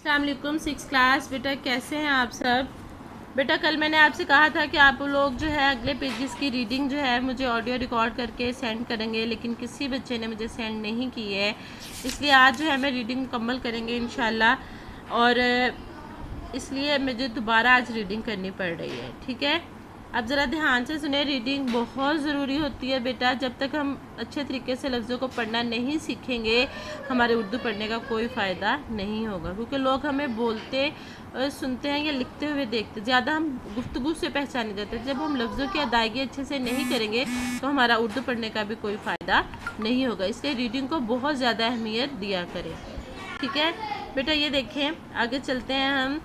अस्सलाम वालेकुम। 6 क्लास बेटा, कैसे हैं आप सब? बेटा कल मैंने आपसे कहा था कि आप लोग जो है अगले पेजेस की रीडिंग जो है मुझे ऑडियो रिकॉर्ड करके सेंड करेंगे, लेकिन किसी बच्चे ने मुझे सेंड नहीं की है। इसलिए आज जो है मैं रीडिंग मुकम्मल करेंगे इंशाल्लाह, और इसलिए मुझे दोबारा आज रीडिंग करनी पड़ रही है। ठीक है, अब ज़रा ध्यान से सुने। रीडिंग बहुत ज़रूरी होती है बेटा। जब तक हम अच्छे तरीके से लफ्ज़ों को पढ़ना नहीं सीखेंगे, हमारे उर्दू पढ़ने का कोई फ़ायदा नहीं होगा, क्योंकि लोग हमें बोलते सुनते हैं या लिखते हुए देखते, ज़्यादा हम गुफ्तगू से पहचाने जाते हैं। जब हम लफ्ज़ों की अदायगी अच्छे से नहीं करेंगे तो हमारा उर्दू पढ़ने का भी कोई फ़ायदा नहीं होगा। इसलिए रीडिंग को बहुत ज़्यादा अहमियत दिया करें। ठीक है बेटा, ये देखें, आगे चलते हैं हम।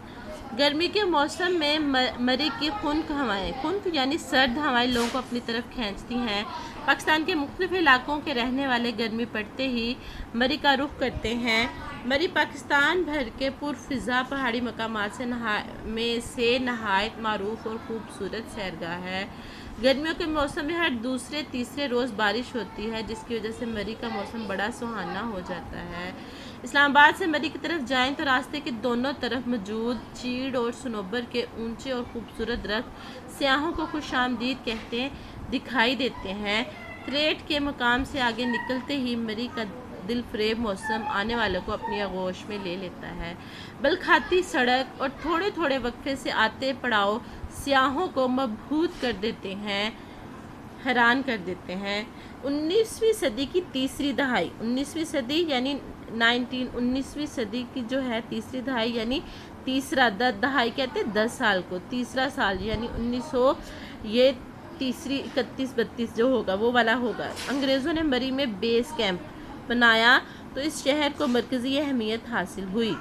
गर्मी के मौसम में मरी की खुनक हवाएँ, खुनक यानी सर्द हवाएं लोगों को अपनी तरफ खींचती हैं। पाकिस्तान के मुख्तलिफ इलाकों के रहने वाले गर्मी पड़ते ही मरी का रुख करते हैं। मरी पाकिस्तान भर के पुरफ़िज़ा पहाड़ी मकामात से नहायत मारूफ और ख़ूबसूरत सैरगाह है। गर्मियों के मौसम में हर दूसरे तीसरे रोज़ बारिश होती है, जिसकी वजह से मरी का मौसम बड़ा सुहाना हो जाता है। इस्लामाबाद से मरी की तरफ जाएं तो रास्ते के दोनों तरफ मौजूद चीड़ और सनोबर के ऊंचे और खूबसूरत दरख्त सियाहों को खुशामदीद कहते दिखाई देते हैं। त्रेट के मकाम से आगे निकलते ही मरी का दिल फरेब मौसम आने वालों को अपनी आगोश में ले लेता है। बलखाती सड़क और थोड़े थोड़े वक्फे से आते पड़ाव सियाहों को मबहूत कर देते हैं, हैरान कर देते हैं। 19वीं सदी की तीसरी दहाई, 19वीं सदी यानी 19वीं सदी की जो है तीसरी दहाई यानी तीसरा दहाई कहते हैं 10 साल को, तीसरा साल यानी 1900, ये तीसरी 31-32 जो होगा वो वाला होगा। अंग्रेज़ों ने मरी में बेस कैंप बनाया तो इस शहर को मरकज़ी अहमियत हासिल हुई।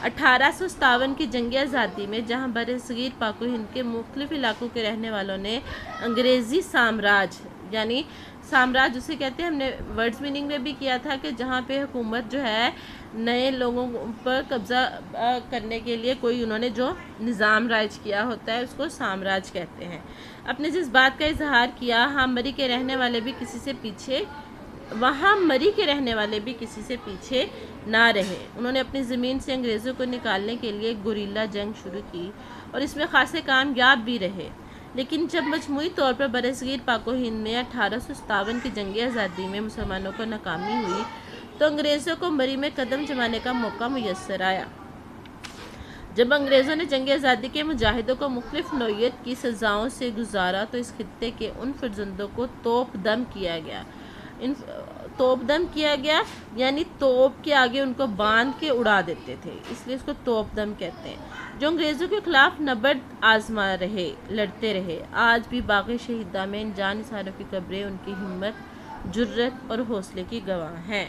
1857 की जंग आज़ादी में जहां बरसगीर पाक हिंद के मुख्तलिफ इलाकों के रहने वालों ने अंग्रेज़ी साम्राज्य यानी साम्राज्य उसे कहते हैं, हमने वर्ड्स मीनिंग में भी किया था कि जहाँ पे हुकूमत जो है नए लोगों पर कब्ज़ा करने के लिए कोई उन्होंने जो निज़ाम राइज किया होता है उसको साम्राज्य कहते हैं। अपने जिस बात का इजहार किया, मरी के रहने वाले भी किसी से पीछे मरी के रहने वाले भी किसी से पीछे ना रहे। उन्होंने अपनी ज़मीन से अंग्रेज़ों को निकालने के लिए गुरिल्ला जंग शुरू की और इसमें खासे कामयाब भी रहे। लेकिन जब मजमूई तौर पर बरसगीर पाको हिंद में 1857 की जंग आज़ादी में मुसलमानों को नाकामी हुई तो अंग्रेज़ों को मरी में कदम जमाने का मौका मुयस्सर आया। जब अंग्रेज़ों ने जंग आज़ादी के मुजाहिदों को मुख्तलिफ नौइयत की सज़ाओं से गुजारा तो इस खित्ते के उन फर्जंदों को तोप दम किया गया, यानी तोप के आगे उनको बांध के उड़ा देते थे, इसलिए इसको तोप दम कहते हैं, जो अंग्रेज़ों के खिलाफ नबर्द आजमा रहे, लड़ते रहे। आज भी बाग़े शहीदा में इन जान निसारों की कब्रें उनकी हिम्मत, जुर्रत और हौसले की गवाह हैं।